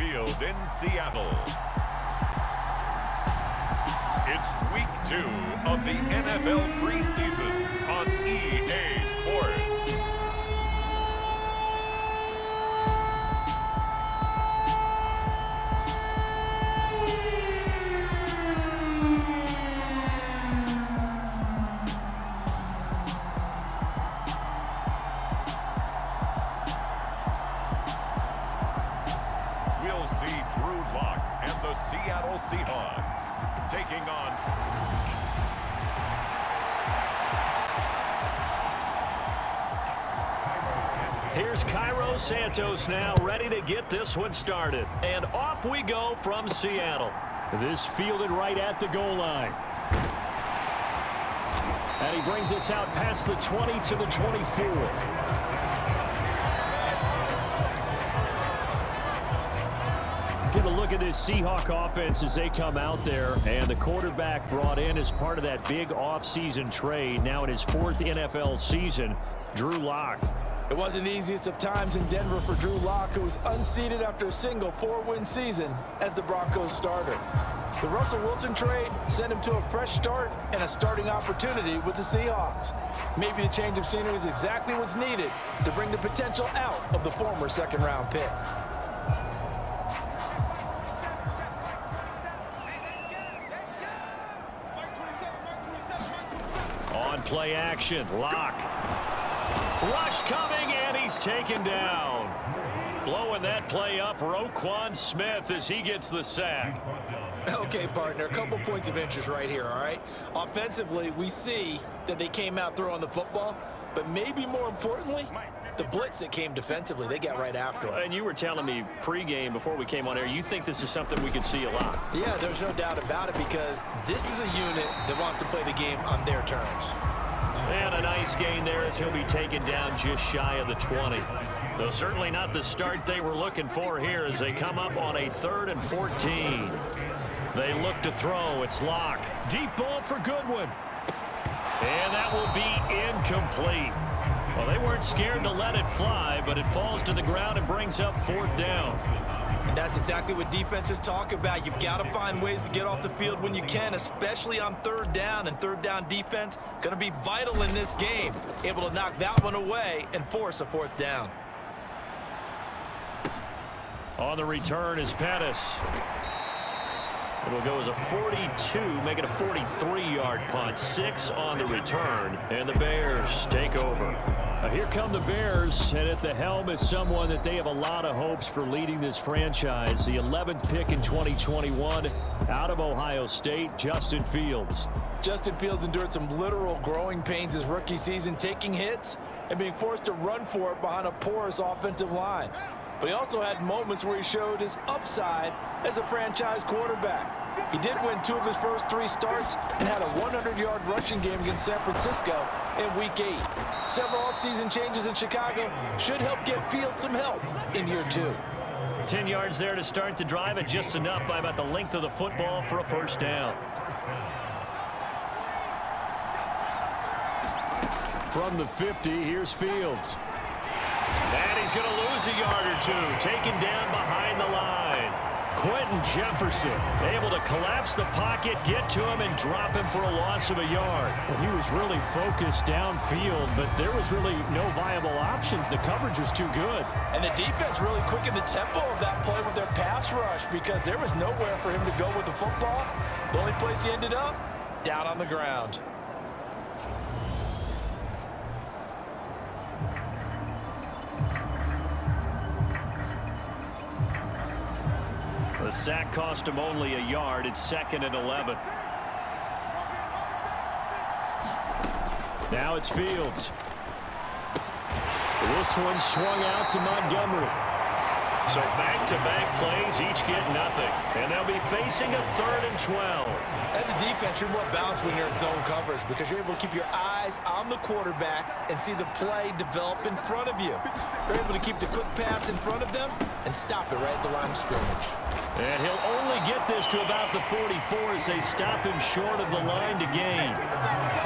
Field in Seattle. It's week 2 of the NFL preseason on EA Sports. We'll see Drew Lock and the Seattle Seahawks taking on Here's Cairo Santos now, ready to get this one started. And off we go from Seattle. This fielded right at the goal line. And he brings us out past the 20 to the 24. Get a look at this Seahawk offense as they come out there. And the quarterback brought in as part of that big offseason trade. Now in his 4th NFL season, Drew Lock. It wasn't the easiest of times in Denver for Drew Lock, who was unseated after a single 4-win season as the Broncos starter. The Russell Wilson trade sent him to a fresh start and a starting opportunity with the Seahawks. Maybe the change of scenery is exactly what's needed to bring the potential out of the former second-round pick. On play action, Lock. Rush coming, and he's taken down. Blowing that play up, Roquan Smith as he gets the sack. Okay, partner, a couple points of interest right here, all right? Offensively, we see that they came out throwing the football, but maybe more importantly, the blitz that came defensively, they got right after him. And you were telling me pregame before we came on air, you think this is something we could see a lot. Yeah, there's no doubt about it, because this is a unit that wants to play the game on their terms. And a nice gain there as he'll be taken down just shy of the 20. Though certainly not the start they were looking for here as they come up on a 3rd and 14. They look to throw. It's Lock. Deep ball for Goodwin. And that will be incomplete. Well, they weren't scared to let it fly, but it falls to the ground and brings up 4th down. And that's exactly what defenses talk about. You've got to find ways to get off the field when you can, especially on 3rd down. And 3rd down defense going to be vital in this game. Able to knock that one away and force a 4th down. On the return is Pettis. It'll go as a 42, make it a 43-yard punt. 6 on the return, and the Bears take over. Here come the Bears, and at the helm is someone that they have a lot of hopes for leading this franchise. The 11th pick in 2021 out of Ohio State, Justin Fields. Justin Fields endured some literal growing pains his rookie season, taking hits and being forced to run for it behind a porous offensive line. But he also had moments where he showed his upside as a franchise quarterback. He did win 2 of his first 3 starts and had a 100-yard rushing game against San Francisco in Week 8. Several offseason changes in Chicago should help get Fields some help in year 2. 10 yards there to start the drive, and just enough by about the length of the football for a 1st down. From the 50, here's Fields. And he's going to lose a yard or 2, taken down behind the line. Quentin Jefferson able to collapse the pocket, get to him, and drop him for a loss of a yard. Well, he was really focused downfield, but there was really no viable options. The coverage was too good. And the defense really quickened the tempo of that play with their pass rush, because there was nowhere for him to go with the football. The only place he ended up, down on the ground. The sack cost him only a yard. It's 2nd and 11. Now it's Fields. This one swung out to Montgomery. So back-to-back plays, each get nothing. And they'll be facing a 3rd and 12. As a defense, you're more balanced when you're in zone coverage, because you're able to keep your eyes on the quarterback and see the play develop in front of you. You're able to keep the quick pass in front of them and stop it right at the line of scrimmage. And he'll only get this to about the 44 as they stop him short of the line to gain.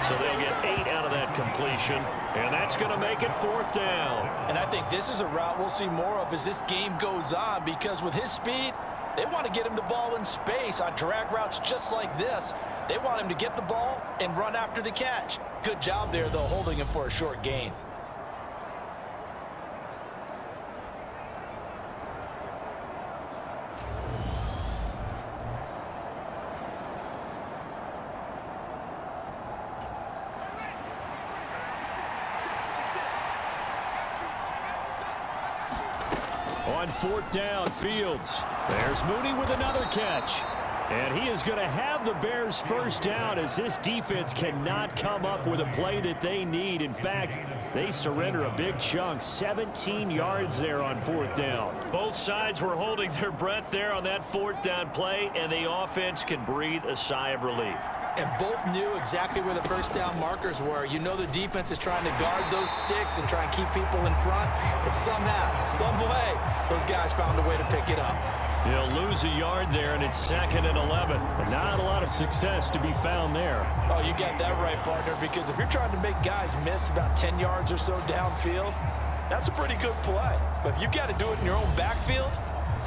So they'll get 8 out of that completion, and that's going to make it 4th down. And I think this is a route we'll see more of as this game goes goes on because with his speed, they want to get him the ball in space on drag routes just like this. They want him to get the ball and run after the catch. Good job there, though, holding him for a short gain. On fourth down, Fields. There's Mooney with another catch. And he is going to have the Bears first down as this defense cannot come up with a play that they need. In fact, they surrender a big chunk, 17 yards there on fourth down. Both sides were holding their breath there on that fourth down play, and the offense can breathe a sigh of relief. And both knew exactly where the first down markers were. You know the defense is trying to guard those sticks and try and keep people in front. But somehow, some way, those guys found a way to pick it up. He'll lose a yard there, and it's 2nd and 11. But not a lot of success to be found there. Oh, you got that right, partner, because if you're trying to make guys miss about 10 yards or so downfield, that's a pretty good play. But if you've got to do it in your own backfield,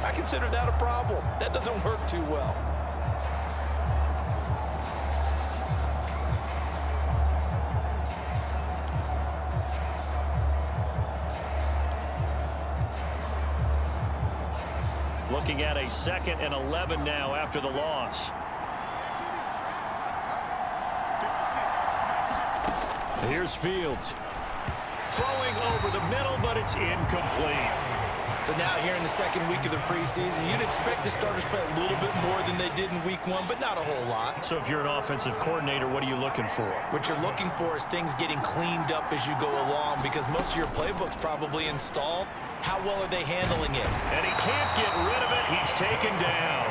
I consider that a problem. That doesn't work too well. Looking at a 2nd and 11 now after the loss. Here's Fields. Throwing over the middle, but it's incomplete. So now here in the second week of the preseason, you'd expect the starters to play a little bit more than they did in week 1, but not a whole lot. So if you're an offensive coordinator, what are you looking for? What you're looking for is things getting cleaned up as you go along, because most of your playbook's probably installed. How well are they handling it? And he can't get rid of it. He's taken down.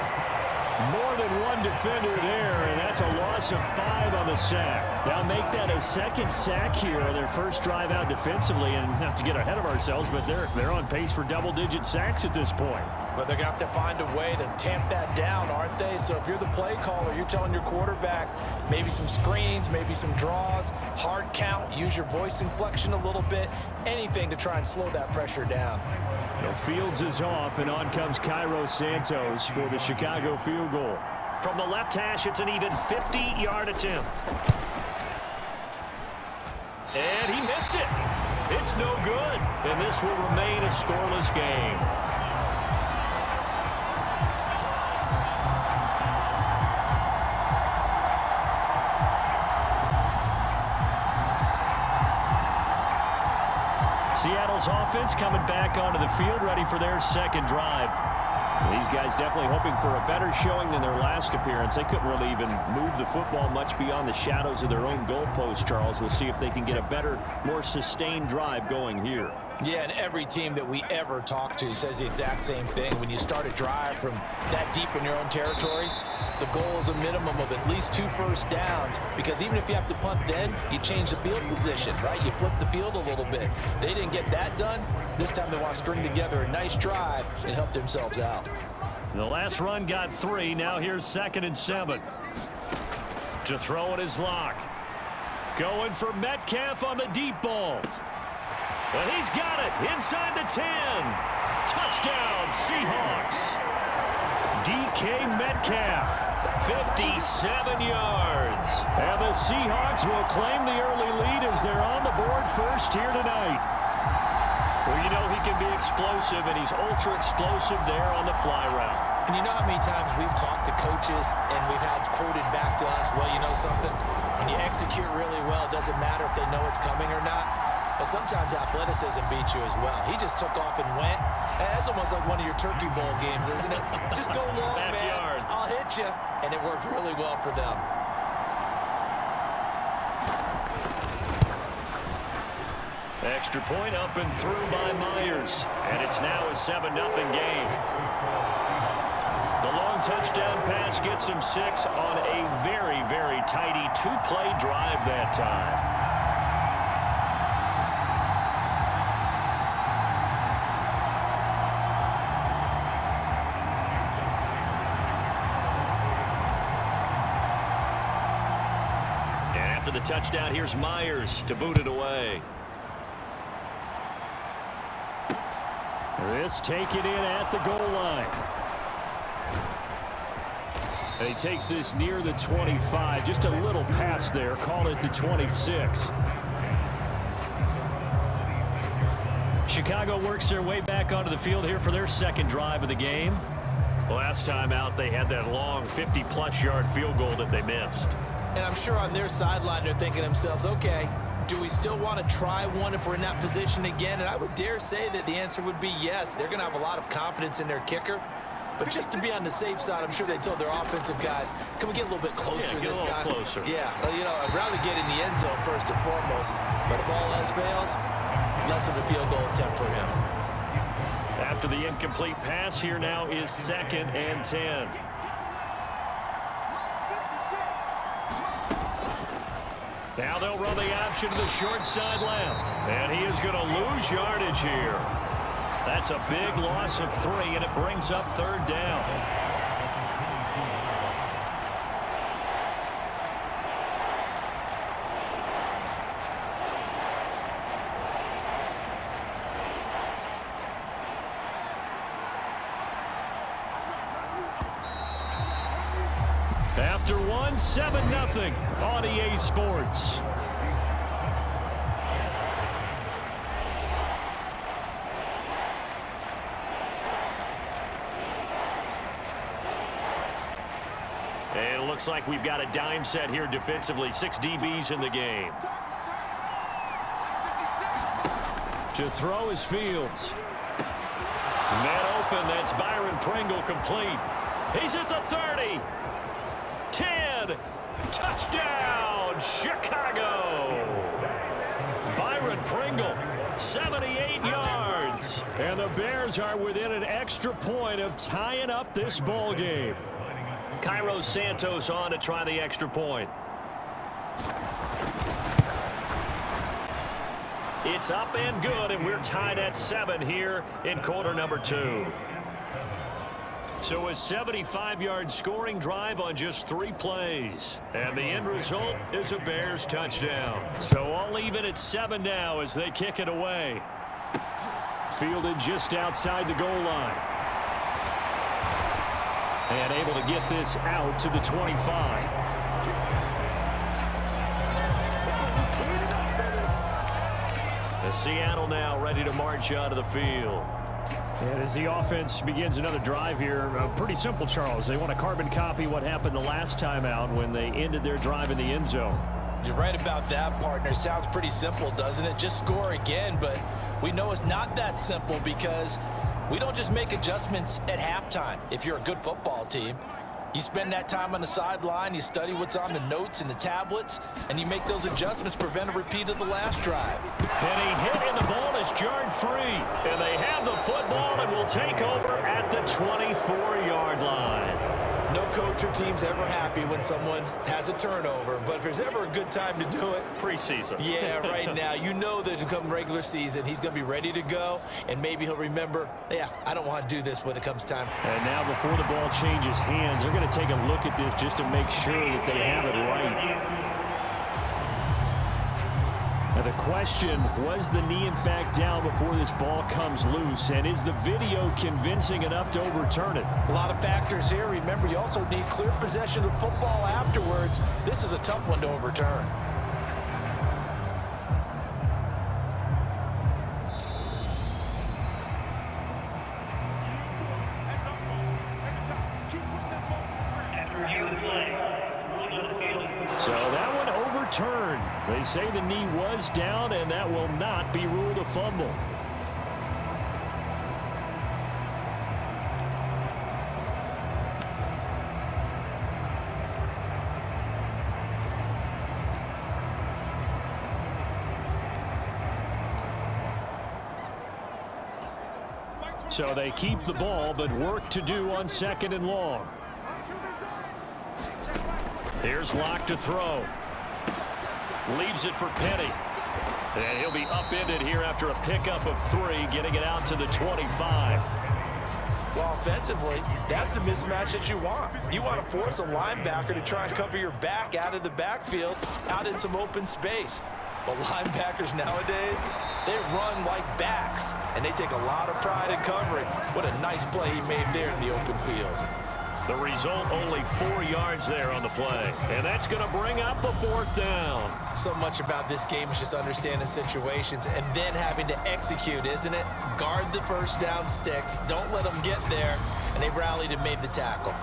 More than one defender there, and that's a loss of 5 on the sack. They'll make that a second sack here on their first drive out defensively, and not to get ahead of ourselves, but they're on pace for double-digit sacks at this point. But they're going to have to find a way to tamp that down, aren't they? So if you're the play caller, you're telling your quarterback maybe some screens, maybe some draws, hard count, use your voice inflection a little bit, anything to try and slow that pressure down. The Fields is off, and on comes Cairo Santos for the Chicago field goal. From the left hash, it's an even 50-yard attempt. And he missed it. It's no good, and this will remain a scoreless game. Seattle's offense coming back onto the field, ready for their second drive. These guys definitely hoping for a better showing than their last appearance. They couldn't really even move the football much beyond the shadows of their own goalpost, Charles. We'll see if they can get a better, more sustained drive going here. Yeah, and every team that we ever talk to says the exact same thing. When you start a drive from that deep in your own territory, the goal is a minimum of at least 2 first downs, because even if you have to punt then, you change the field position, right? You flip the field a little bit. They didn't get that done. This time they want to string together a nice drive and help themselves out. The last run got 3. Now here's 2nd and 7. To throw in his lock. Going for Metcalf on the deep ball. And he's got it inside the 10. Touchdown, Seahawks. DK Metcalf, 57 yards. And the Seahawks will claim the early lead as they're on the board first here tonight. Well, you know he can be explosive, and he's ultra-explosive there on the fly route. And you know how many times we've talked to coaches and we've had quoted back to us, well, you know something? When you execute really well, it doesn't matter if they know it's coming or not. But sometimes athleticism beats you as well. He just took off and went. That's almost like one of your Turkey Bowl games, isn't it? Just go long, Backyard. man. I'll hit you. And it worked really well for them. Extra point up and through by Myers. And it's now a 7-0 game. The long touchdown pass gets him 6 on a very, very tidy 2-play drive that time. The touchdown, here's Myers to boot it away. This taken in at the goal line. And he takes this near the 25. Just a little pass there. Call it the 26. Chicago works their way back onto the field here for their second drive of the game. Last time out, they had that long 50-plus yard field goal that they missed. And I'm sure on their sideline, they're thinking to themselves, okay, do we still want to try one if we're in that position again? And I would dare say that the answer would be yes. They're going to have a lot of confidence in their kicker. But just to be on the safe side, I'm sure they told their offensive guys, can we get a little bit closer this time? Closer. Yeah, you know, I'd rather get in the end zone first and foremost. But if all else fails, less of a field goal attempt for him. After the incomplete pass, here now is 2nd and 10. Now they'll run the option to the short side left. And he is going to lose yardage here. That's a big loss of 3, and it brings up 3rd down. After one, 7-0 on EA Sports. And it looks like we've got a dime set here defensively. 6 DBs in the game. To throw is Fields. Net open, that's Byron Pringle complete. He's at the 30. 10. Touchdown, Chicago. Byron Pringle, 78 yards. And the Bears are within an extra point of tying up this ball game. Cairo Santos on to try the extra point. It's up and good, and we're tied at 7 here in quarter number 2. So a 75-yard scoring drive on just 3 plays. And the end result is a Bears touchdown. So all even at 7 now as they kick it away. Fielded just outside the goal line. And able to get this out to the 25. The Seattle now ready to march out of the field. And as the offense begins another drive here, pretty simple, Charles. They want to carbon copy what happened the last time out when they ended their drive in the end zone. You're right about that, partner. Sounds pretty simple, doesn't it? Just score again, but we know it's not that simple because we don't just make adjustments at halftime. If you're a good football team, you spend that time on the sideline, you study what's on the notes and the tablets, and you make those adjustments, prevent a repeat of the last drive. And he hit and the ball is jarred free. And they have the football and will take over at the 24-yard line. No coach or team's ever happy when someone has a turnover, but if there's ever a good time to do it, preseason. Yeah, right now. You know that come regular season, he's going to be ready to go, and maybe he'll remember, yeah, I don't want to do this when it comes time. And now before the ball changes hands, they're going to take a look at this just to make sure that they have it right. Now the question, was the knee in fact down before this ball comes loose? And is the video convincing enough to overturn it? A lot of factors here. Remember, you also need clear possession of football afterwards. This is a tough one to overturn. So that one overturned. They say the knee was down, and that will not be ruled a fumble. So they keep the ball, but work to do on 2nd and long. Here's Locke to throw. Leaves it for Penny. And he'll be upended here after a pickup of 3, getting it out to the 25. Well, offensively, that's the mismatch that you want. You want to force a linebacker to try and cover your back out of the backfield, out in some open space. But linebackers nowadays, they run like backs, and they take a lot of pride in covering. What a nice play he made there in the open field. The result, only 4 yards there on the play. And that's going to bring up a 4th down. So much about this game is just understanding situations and then having to execute, isn't it? Guard the first down sticks. Don't let them get there. And they rallied and made the tackle.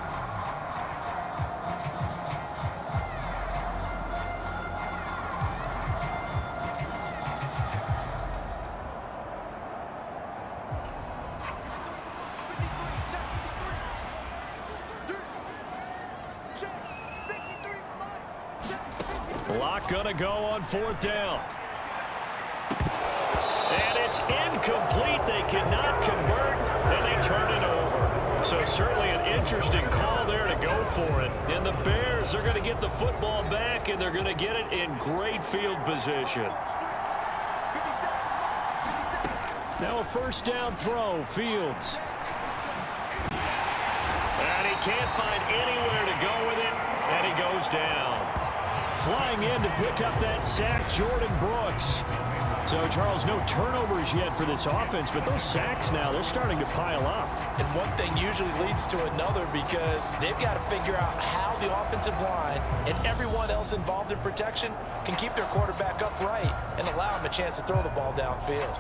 Lock gonna go on 4th down. And it's incomplete. They cannot convert, and they turn it over. So certainly an interesting call there to go for it. And the Bears are going to get the football back, and they're going to get it in great field position. Now a 1st down throw, Fields. And he can't find anywhere to go with it, and he goes down. Flying in to pick up that sack, Jordan Brooks. So, Charles, no turnovers yet for this offense, but those sacks now, they're starting to pile up. And one thing usually leads to another because they've got to figure out how the offensive line and everyone else involved in protection can keep their quarterback upright and allow him a chance to throw the ball downfield.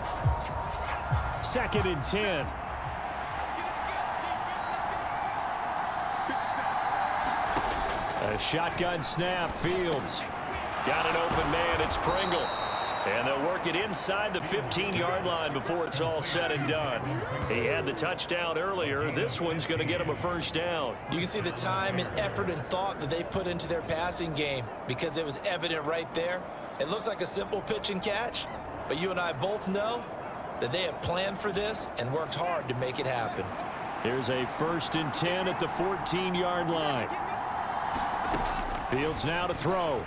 2nd and 10. A shotgun snap, Fields. Got an open man, it's Pringle. And they'll work it inside the 15-yard line before it's all said and done. He had the touchdown earlier. This one's going to get him a 1st down. You can see the time and effort and thought that they've put into their passing game because it was evident right there. It looks like a simple pitch and catch, but you and I both know that they have planned for this and worked hard to make it happen. Here's a 1st and 10 at the 14-yard line. Fields now to throw.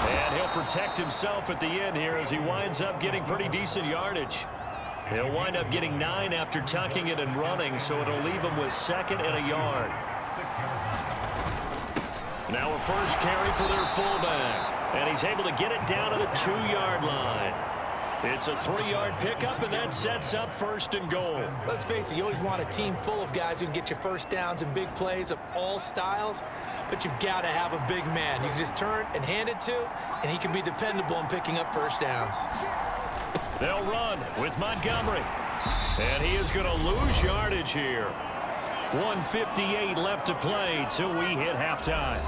And he'll protect himself at the end here as he winds up getting pretty decent yardage. He'll wind up getting 9 after tucking it and running, so it'll leave him with 2nd and a yard. Now a 1st carry for their fullback. And he's able to get it down to the 2-yard line. It's a 3-yard pickup, and that sets up 1st and goal. Let's face it, you always want a team full of guys who can get you 1st downs and big plays of all styles, but you've got to have a big man you can just turn and hand it to, and he can be dependable in picking up 1st downs. They'll run with Montgomery, and he is going to lose yardage here. 1:58 left to play till we hit halftime.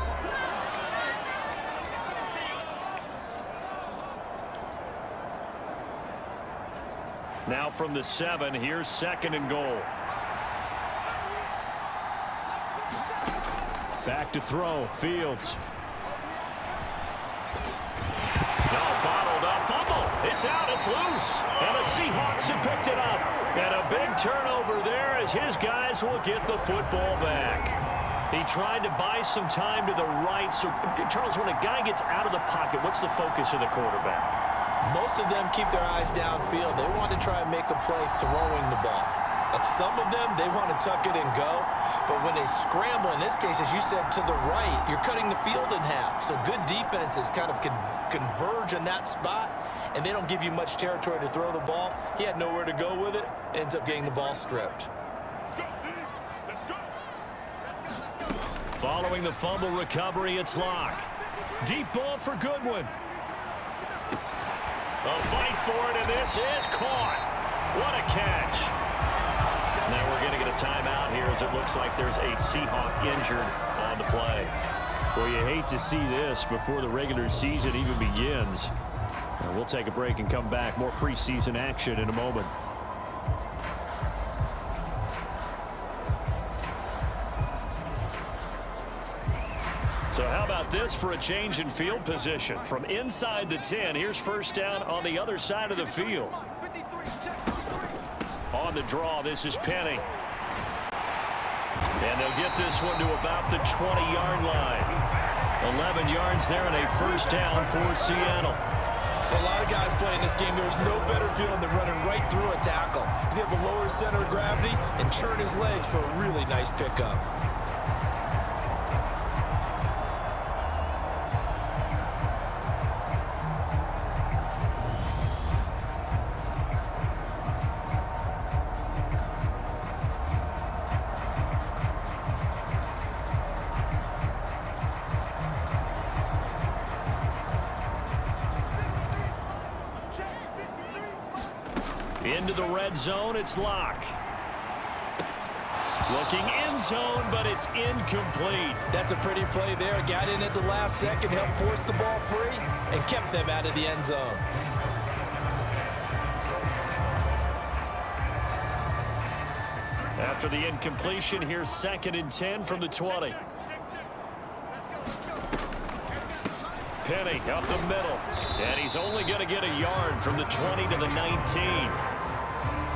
Now from the 7, here's 2nd and goal. Back to throw, Fields. No, bottled up, fumble. It's out, it's loose. And the Seahawks have picked it up. And a big turnover there as his guys will get the football back. He tried to buy some time to the right. So, Charles, when a guy gets out of the pocket, what's the focus of the quarterback? Most of them keep their eyes downfield. They want to try and make a play throwing the ball. Some of them, they want to tuck it and go. But when they scramble, in this case, as you said, to the right, you're cutting the field in half. So good defenses kind of converge in that spot, and they don't give you much territory to throw the ball. He had nowhere to go with it. Ends up getting the ball stripped. Following the fumble recovery, it's Locke. Deep ball for Goodwin. A fight for it, and this is caught. What a catch. Now we're going to get a timeout here as it looks like there's a Seahawk injured on the play. Well, you hate to see this before the regular season even begins. We'll take a break and come back. More preseason action in a moment. So how about this for a change in field position? From inside the 10, here's 1st down on the other side of the field. On the draw, this is Penny. And they'll get this one to about the 20-yard line. 11 yards there and a 1st down for Seattle. For a lot of guys playing this game, there's no better feeling than running right through a tackle. He's able to lower his center of gravity and churn his legs for a really nice pickup. into the red zone. It's Locke. Looking end zone, but it's incomplete. That's a pretty play there. Got in at the last second, helped force the ball free, and kept them out of the end zone. After the incompletion, here's 2nd and 10 from the 20. Penny up the middle, and he's only going to get a yard from the 20 to the 19.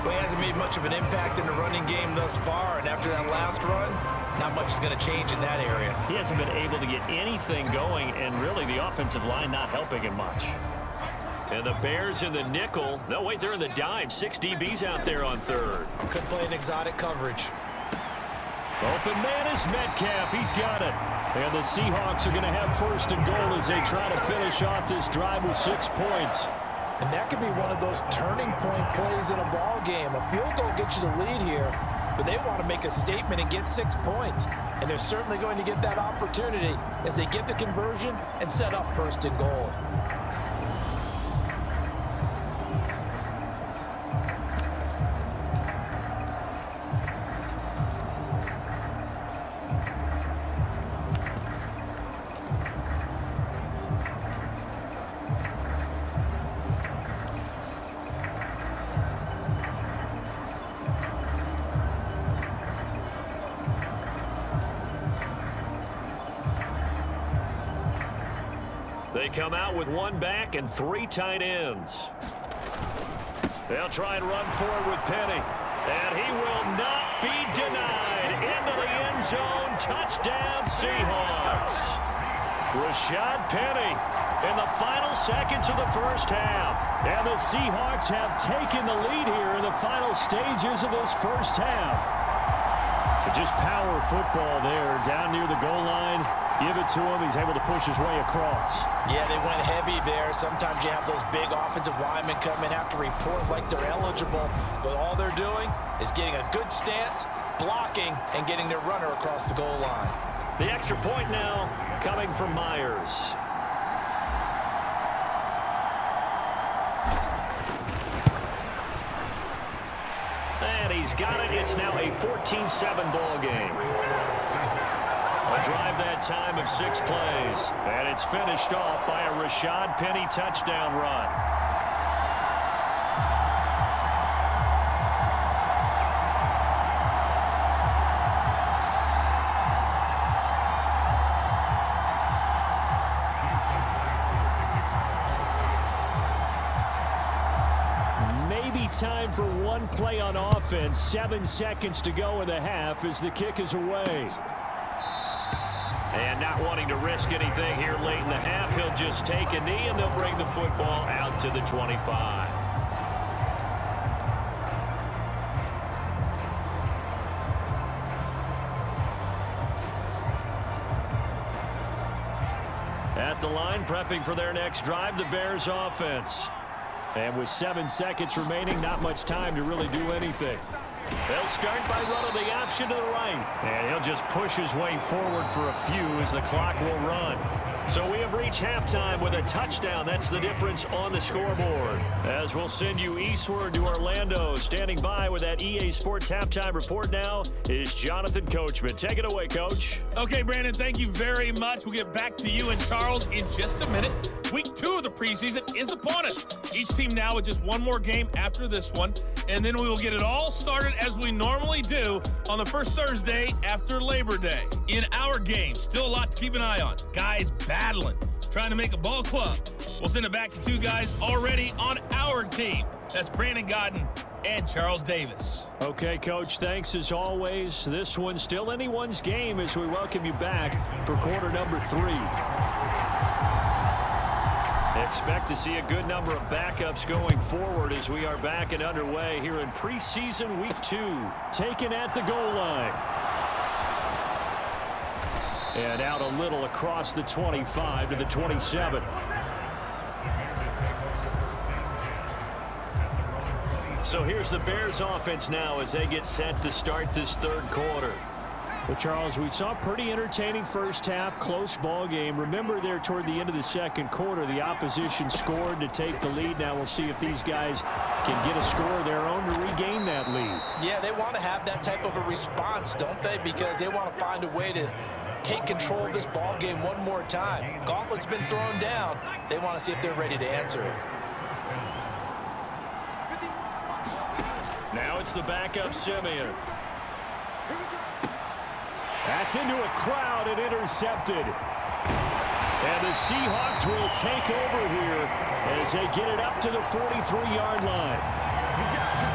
Well, he hasn't made much of an impact in the running game thus far, and after that last run, not much is going to change in that area. He hasn't been able to get anything going, and really the offensive line not helping him much. And the Bears in the nickel. No, wait, they're in the dime. 6 DBs out there on 3rd. Could play an exotic coverage. Open man is Metcalf. He's got it. And the Seahawks are going to have 1st and goal as they try to finish off this drive with 6 points. And that could be one of those turning point plays in a ball game. A field goal gets you the lead here, but they want to make a statement and get 6 points. And they're certainly going to get that opportunity as they get the conversion and set up 1st and goal. They come out with 1 back and 3 tight ends. They'll try and run forward with Penny. And he will not be denied. Into the end zone. Touchdown, Seahawks. Rashad Penny in the final seconds of the 1st half. And the Seahawks have taken the lead here in the final stages of this 1st half. Just power football there down near the goal line. Give it to him. He's able to push his way across. Yeah, they went heavy there. Sometimes you have those big offensive linemen come in, have to report like they're eligible, but all they're doing is getting a good stance, blocking, and getting their runner across the goal line. The extra point now coming from Myers. And he's got it. It's now a 14-7 ball game. A drive that time of 6 plays. And it's finished off by a Rashad Penny touchdown run. Maybe time for 1 play on offense. 7 seconds to go in the half as the kick is away. And not wanting to risk anything here late in the half, he'll just take a knee and they'll bring the football out to the 25. At the line, prepping for their next drive, the Bears offense. And with 7 seconds remaining, not much time to really do anything. They'll start by running the option to the right. And he'll just push his way forward for a few as the clock will run. So we have reached halftime with a touchdown. That's the difference on the scoreboard. As we'll send you eastward to Orlando. Standing by with that EA Sports halftime report now is Jonathan Coachman. Take it away, Coach. Okay, Brandon, thank you very much. We'll get back to you and Charles in just a minute. Week 2 of the preseason is upon us. Each team now with just 1 more game after this one, and then we will get it all started as we normally do on the first Thursday after Labor Day. In our game, still a lot to keep an eye on. Guys battling, trying to make a ball club. We'll send it back to 2 guys already on our team. That's Brandon Godden and Charles Davis. Okay, Coach, thanks as always. This one's still anyone's game as we welcome you back for quarter number 3. Expect to see a good number of backups going forward as we are back and underway here in preseason week 2. Taken at the goal line. And out a little across the 25 to the 27. So here's the Bears offense now as they get set to start this 3rd quarter. Well, Charles, we saw a pretty entertaining first half, close ball game. Remember there toward the end of the second quarter, the opposition scored to take the lead. Now we'll see if these guys can get a score of their own to regain that lead. Yeah, they want to have that type of a response, don't they? Because they want to find a way to take control of this ball game one more time. Gauntlet's been thrown down. They want to see if they're ready to answer it. Now it's the backup Simeon. That's into a crowd and intercepted. And the Seahawks will take over here as they get it up to the 43-yard line.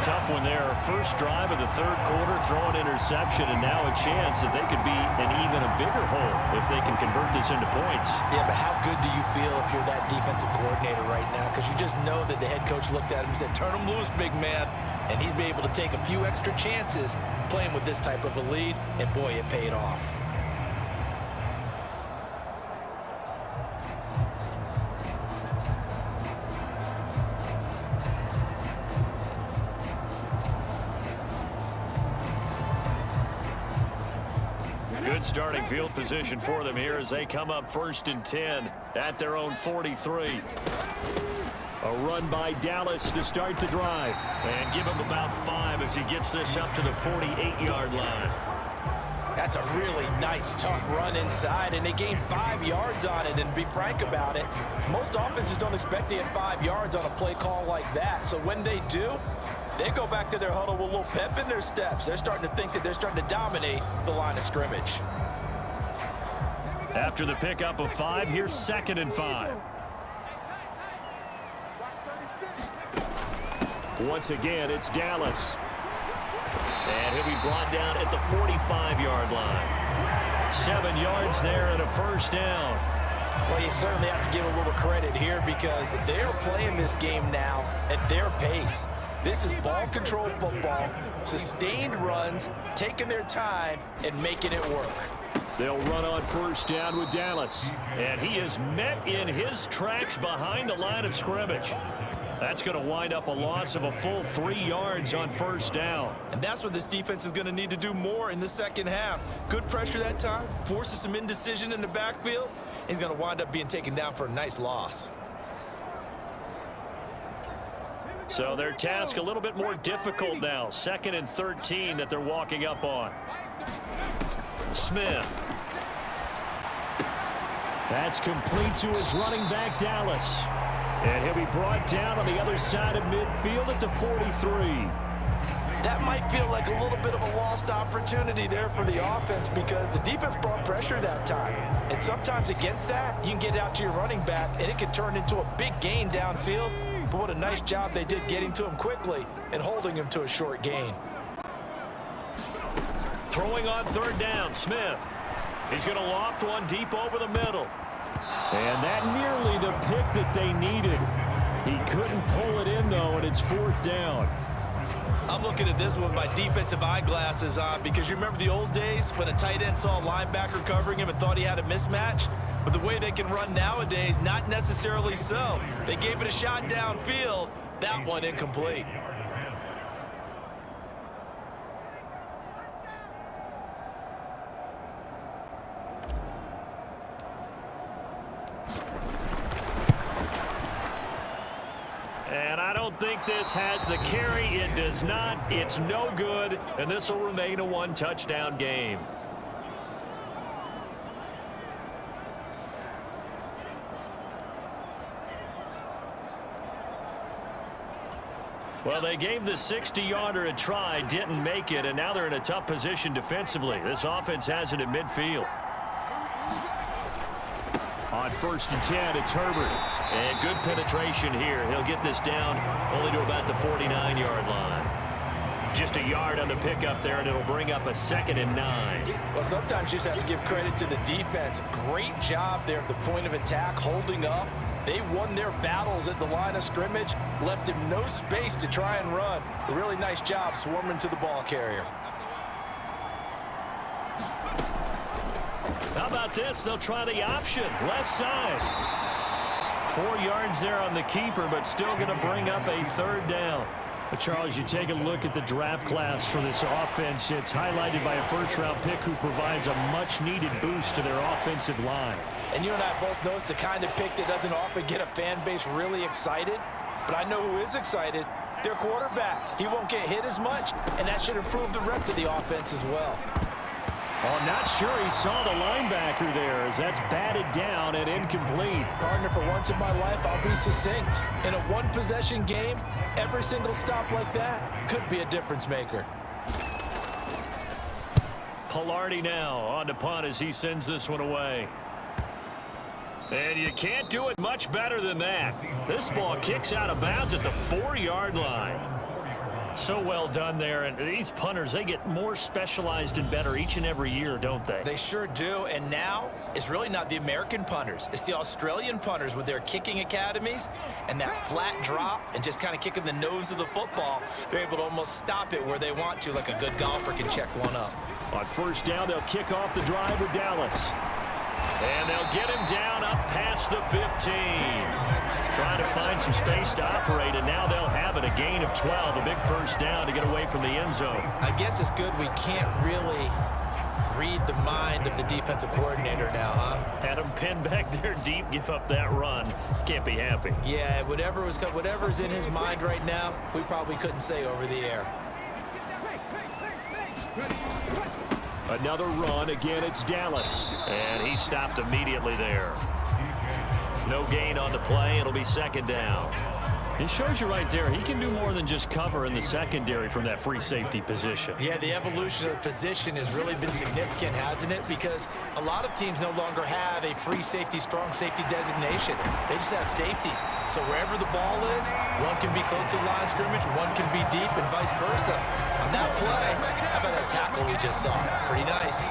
Tough one there. First drive of the third quarter, throw an interception, and now a chance that they could be in even a bigger hole if they can convert this into points. Yeah, but how good do you feel if you're that defensive coordinator right now? Because you just know that the head coach looked at him and said, turn him loose, big man. And he'd be able to take a few extra chances playing with this type of a lead, and boy, it paid off. Good starting field position for them here as they come up 1st and 10 at their own 43. A run by Dallas to start the drive. And give him about 5 as he gets this up to the 48-yard line. That's a really nice, tough run inside, and they gained 5 yards on it. And to be frank about it, most offenses don't expect to get 5 yards on a play call like that. So when they do, they go back to their huddle with a little pep in their steps. They're starting to think that they're starting to dominate the line of scrimmage. After the pickup of 5, here's 2nd and 5. Once again, it's Dallas. And he'll be brought down at the 45-yard line. 7 yards there and a first down. Well, you certainly have to give a little credit here because they're playing this game now at their pace. This is ball control football, sustained runs, taking their time, and making it work. They'll run on first down with Dallas. And he is met in his tracks behind the line of scrimmage. That's going to wind up a loss of a full 3 yards on first down. And that's what this defense is going to need to do more in the second half. Good pressure that time, forces some indecision in the backfield. He's going to wind up being taken down for a nice loss. So their task a little bit more difficult now. 2nd and 13 that they're walking up on. Smith. That's complete to his running back, Dallas. And he'll be brought down on the other side of midfield at the 43. That might feel like a little bit of a lost opportunity there for the offense because the defense brought pressure that time. And sometimes against that, you can get out to your running back, and it can turn into a big gain downfield. But what a nice job they did getting to him quickly and holding him to a short gain. Throwing on 3rd down, Smith. He's going to loft one deep over the middle. And that nearly the pick that they needed. He couldn't pull it in, though, and it's 4th down. I'm looking at this with my defensive eyeglasses on because you remember the old days when a tight end saw a linebacker covering him and thought he had a mismatch? But the way they can run nowadays, not necessarily so. They gave it a shot downfield. That one incomplete. And I don't think this has the carry. It does not. It's no good. And this will remain a 1-touchdown game. Well, they gave the 60-yarder a try, didn't make it, and now they're in a tough position defensively. This offense has it at midfield. On 1st and 10, it's Herbert. And good penetration here. He'll get this down only to about the 49-yard line. Just a yard on the pickup there, and it'll bring up a 2nd and 9. Well, sometimes you just have to give credit to the defense. Great job there at the point of attack, holding up. They won their battles at the line of scrimmage, left him no space to try and run. A really nice job swarming to the ball carrier. How about this? They'll try the option, left side. 4 yards there on the keeper, but still going to bring up a 3rd down. But Charles, you take a look at the draft class for this offense. It's highlighted by a first-round pick who provides a much-needed boost to their offensive line. And you and I both know it's the kind of pick that doesn't often get a fan base really excited. But I know who is excited. Their quarterback. He won't get hit as much, and that should improve the rest of the offense as well. Oh, I'm not sure he saw the linebacker there, as that's batted down and incomplete. Partner, for once in my life, I'll be succinct. In a one-possession game, every single stop like that could be a difference maker. Pilardi now on to punt as he sends this one away. And you can't do it much better than that. This ball kicks out of bounds at the 4-yard line. So well done there, and these punters, they get more specialized and better each and every year, don't they? They sure do, and now it's really not the American punters. It's the Australian punters with their kicking academies and that flat drop and just kind of kicking the nose of the football. They're able to almost stop it where they want to, like a good golfer can check one up. On first down, they'll kick off the drive with Dallas. And they'll get him down up past the 15. Trying to find some space to operate, and now they'll have it. A gain of 12, a big first down to get away from the end zone. I guess it's good we can't really read the mind of the defensive coordinator now, huh? Had him pinned back there deep, give up that run. Can't be happy. Yeah, whatever's in his mind right now, we probably couldn't say over the air. Another run. Again, it's Dallas. And he stopped immediately there. No gain on the play. It'll be second down. It shows you right there, he can do more than just cover in the secondary from that free safety position. Yeah, the evolution of the position has really been significant, hasn't it? Because a lot of teams no longer have a free safety, strong safety designation. They just have safeties. So wherever the ball is, one can be close to the line of scrimmage, one can be deep, and vice versa. On that play, how about that tackle we just saw? Pretty nice.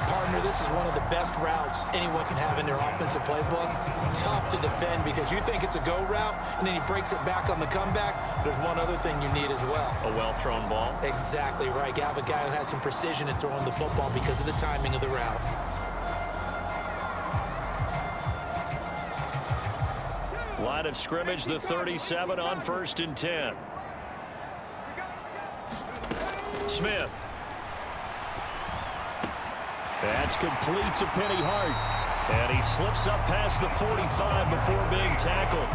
Partner, this is one of the best routes anyone can have in their offensive playbook. Tough to defend because you think it's a go route, and then he breaks it back on the comeback. There's one other thing you need as well. A well-thrown ball. Exactly right. You have a guy who has some precision in throwing the football because of the timing of the route. Line of scrimmage, the 37 on 1st and 10. Smith. That's complete to Penny Hart. And he slips up past the 45 before being tackled.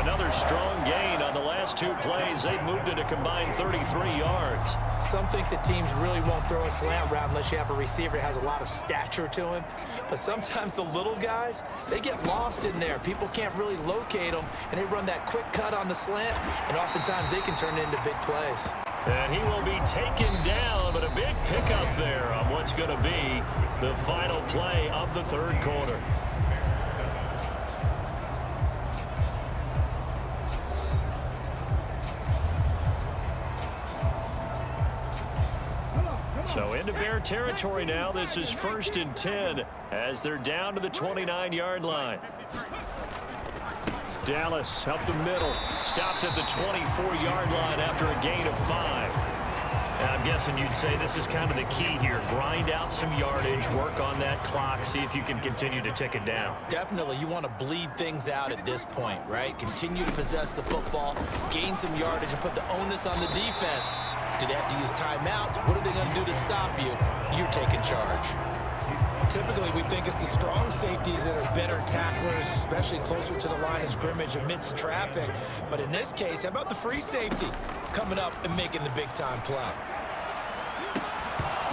Another strong gain on the last two plays. They've moved it a combined 33 yards. Some think that teams really won't throw a slant route unless you have a receiver that has a lot of stature to him. But sometimes the little guys, they get lost in there. People can't really locate them, and they run that quick cut on the slant, and oftentimes they can turn it into big plays. And he will be taken down, but a big pickup there on what's going to be the final play of the third quarter. So into Bear territory now. This is 1st and 10 as they're down to the 29-yard line. Dallas up the middle, stopped at the 24-yard line after a gain of 5. And I'm guessing you'd say this is kind of the key here. Grind out some yardage, work on that clock, see if you can continue to tick it down. Definitely. You want to bleed things out at this point, right? Continue to possess the football, gain some yardage, and put the onus on the defense. Do they have to use timeouts? What are they going to do to stop you? You're taking charge. Typically, we think it's the strong safeties that are better tacklers, especially closer to the line of scrimmage amidst traffic. But in this case, how about the free safety coming up and making the big-time play?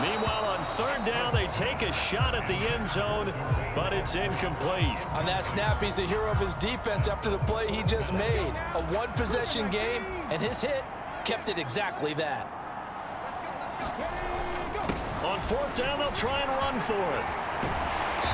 Meanwhile, on 3rd down, they take a shot at the end zone, but it's incomplete. On that snap, he's the hero of his defense after the play he just made. A one-possession game, and his hit kept it exactly that. On 4th down, they'll try and run for it.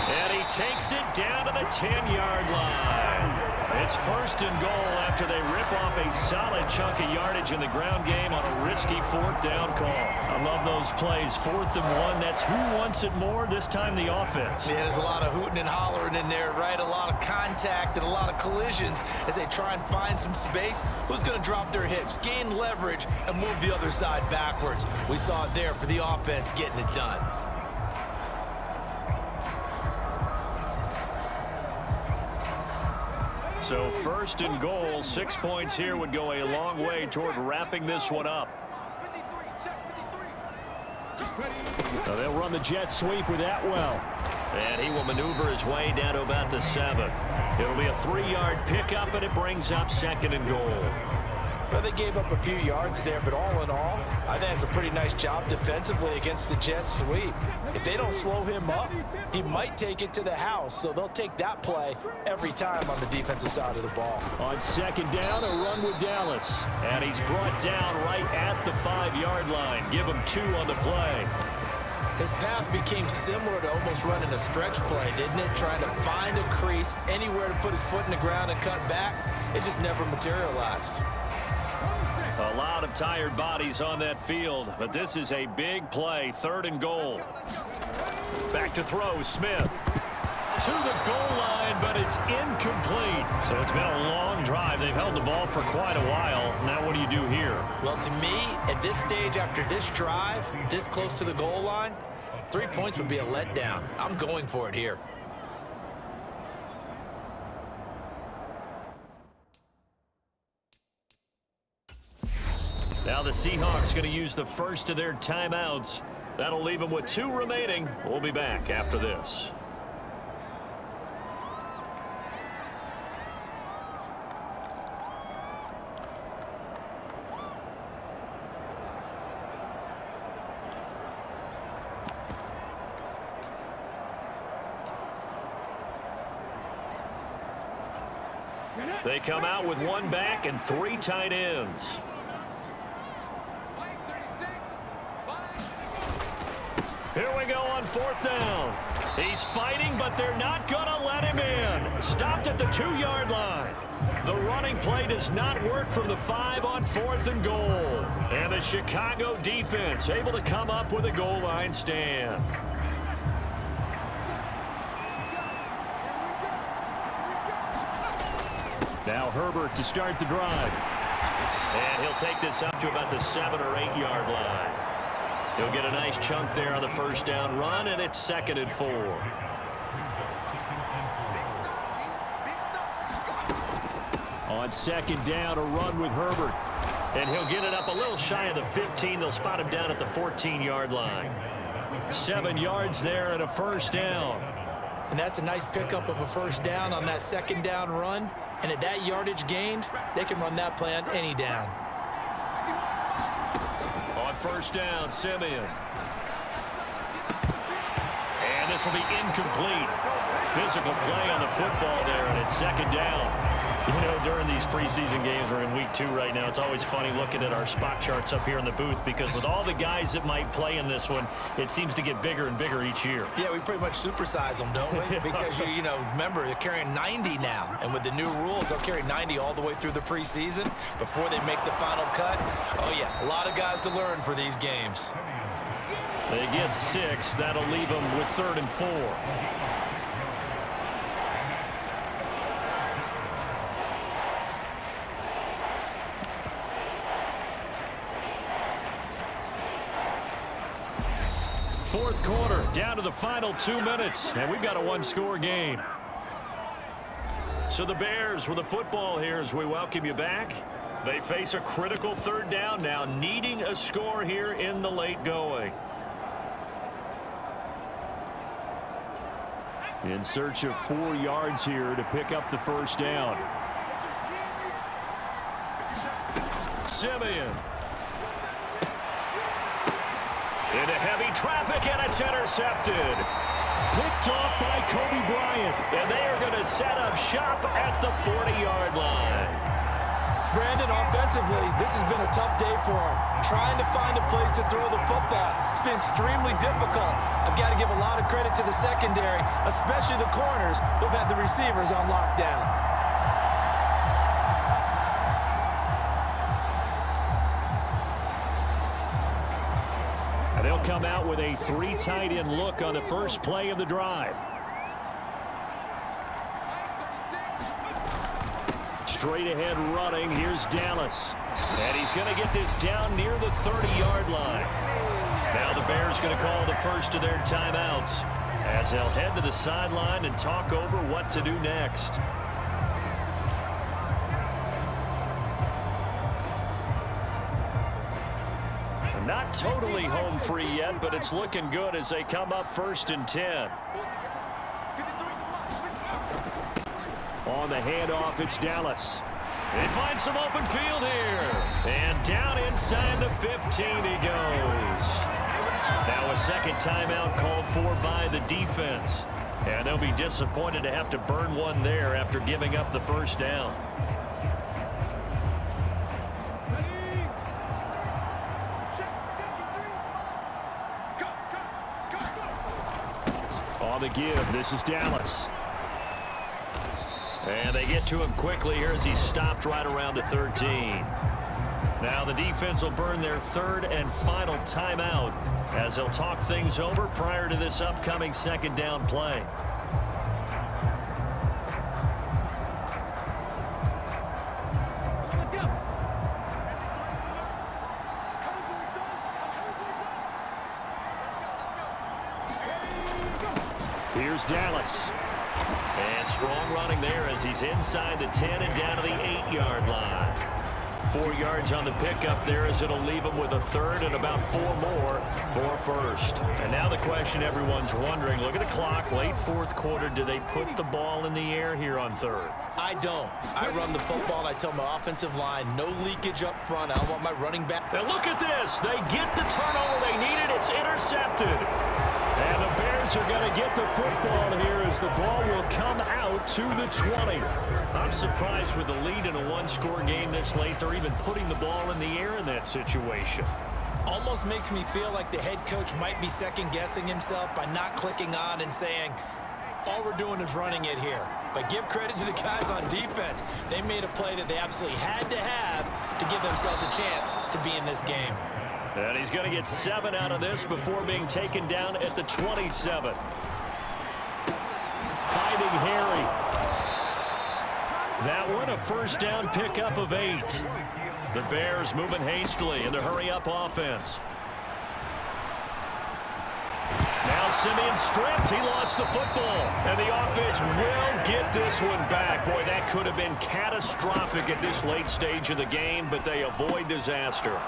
And he takes it down to the 10-yard line. It's 1st and goal after they rip off a solid chunk of yardage in the ground game on a risky 4th down call. I love those plays. 4th and 1, that's who wants it more, this time the offense. Yeah, there's a lot of hooting and hollering in there, right? A lot of contact and a lot of collisions as they try and find some space. Who's going to drop their hips, gain leverage, and move the other side backwards? We saw it there for the offense getting it done. So first and goal, 6 points here would go a long way toward wrapping this one up. So they'll run the jet sweep with Atwell. And he will maneuver his way down to about the 7. It'll be a 3-yard pickup, and it brings up second and goal. Well, they gave up a few yards there, but all in all, I think it's a pretty nice job defensively against the jet sweep. If they don't slow him up, he might take it to the house, so they'll take that play every time on the defensive side of the ball. On second down, a run with Dallas. And he's brought down right at the 5-yard line. Give him 2 on the play. His path became similar to almost running a stretch play, didn't it? Trying to find a crease, anywhere to put his foot in the ground and cut back. It just never materialized. A lot of tired bodies on that field, but this is a big play, 3rd and goal. Back to throw, Smith. To the goal line, but it's incomplete. So it's been a long drive. They've held the ball for quite a while. Now what do you do here? Well, to me, at this stage, after this drive, this close to the goal line, 3 points would be a letdown. I'm going for it here. Now the Seahawks going to use the first of their timeouts. That'll leave them with 2 remaining. We'll be back after this. They come out with 1 back and 3 tight ends. Here we go on 4th down. He's fighting, but they're not going to let him in. Stopped at the 2-yard line. The running play does not work from the 5 on 4th and goal. And the Chicago defense able to come up with a goal line stand. Now Herbert to start the drive. And he'll take this up to about the 7 or 8-yard line. He'll get a nice chunk there on the 1st down run, and it's 2nd and 4. On 2nd down, a run with Herbert. And he'll get it up a little shy of the 15. They'll spot him down at the 14-yard line. 7 yards there and a 1st down. And that's a nice pickup of a 1st down on that 2nd down run. And at that yardage gained, they can run that play on any down. On 1st down, Simeon. And this will be incomplete. Physical play on the football there, and it's 2nd down. You know, during these preseason games, we're in week 2 right now. It's always funny looking at our spot charts up here in the booth because with all the guys that might play in this one, it seems to get bigger and bigger each year. Yeah, we pretty much supersize them, don't we? Because, you know, remember, they're carrying 90 now. And with the new rules, they'll carry 90 all the way through the preseason before they make the final cut. Oh, yeah, a lot of guys to learn for these games. They get 6. That'll leave them with 3rd and 4. Fourth quarter, down to the final 2 minutes, and we've got a 1-score game. So the Bears with the football here as we welcome you back. They face a critical 3rd down now, needing a score here in the late going. In search of 4 yards here to pick up the 1st down. Simeon. Into heavy traffic, and it's intercepted. Picked off by Kobe Bryant. And they are going to set up shop at the 40-yard line. Brandon, offensively, this has been a tough day for him. Trying to find a place to throw the football. It's been extremely difficult. I've got to give a lot of credit to the secondary, especially the corners who've had the receivers on lockdown. They'll come out with a 3 tight end look on the first play of the drive. Straight ahead running. Here's Dallas. And he's going to get this down near the 30-yard line. Now the Bears going to call the first of their timeouts as they'll head to the sideline and talk over what to do next. not totally home free yet, but it's looking good as they come up 1st and 10. On the handoff, it's Dallas. They find some open field here. And down inside the 15 he goes. Now a second timeout called for by the defense. And they'll be disappointed to have to burn one there after giving up the first down. On the give, this is Dallas. And they get to him quickly here as he stopped right around the 13. Now the defense will burn their third and final timeout as they'll talk things over prior to this upcoming second down play. Here's Dallas. And strong running there as he's inside the 10 and down to the 8-yard line. 4 yards on the pickup there as it'll leave him with a third and about 4 more for first. And now the question everyone's wondering, look at the clock, late fourth quarter, do they put the ball in the air here on third? I don't. I run the football and I tell my offensive line, no leakage up front. I don't want my running back. Now look at this. They get the turnover they needed. It's intercepted. And the Bears are going to get the football here as the ball will come out to the 20. I'm surprised with the lead in a one-score game this late. They're even putting the ball in the air in that situation. Almost makes me feel like the head coach might be second-guessing himself by not clicking on and saying, all we're doing is running it here. But give credit to the guys on defense. They made a play that they absolutely had to have to give themselves a chance to be in this game. And he's going to get 7 out of this before being taken down at the 27. Finding Harry. That one a first down pickup of 8. The Bears moving hastily in the hurry-up offense. Now Simeon stripped. He lost the football. And the offense will get this one back. Boy, that could have been catastrophic at this late stage of the game, but they avoid disaster.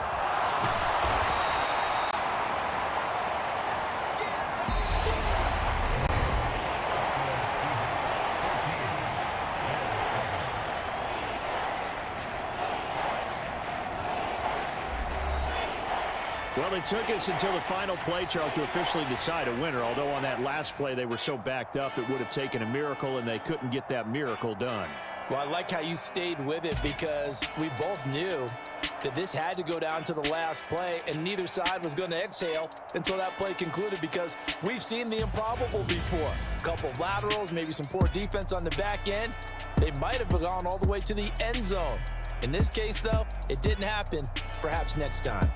Well, it took us until the final play, Charles, to officially decide a winner. Although on that last play they were so backed up it would have taken a miracle, and they couldn't get that miracle done. Well, I like how you stayed with it because we both knew that this had to go down to the last play, and neither side was going to exhale until that play concluded because we've seen the improbable before. A couple of laterals, maybe some poor defense on the back end. They might have gone all the way to the end zone. In this case, though, it didn't happen. Perhaps next time.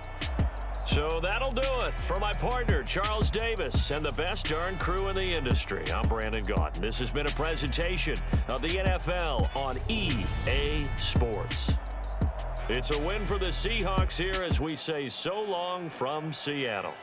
So that'll do it for my partner, Charles Davis, and the best darn crew in the industry. I'm Brandon Gaudin. This has been a presentation of the NFL on EA Sports. It's a win for the Seahawks here as we say so long from Seattle.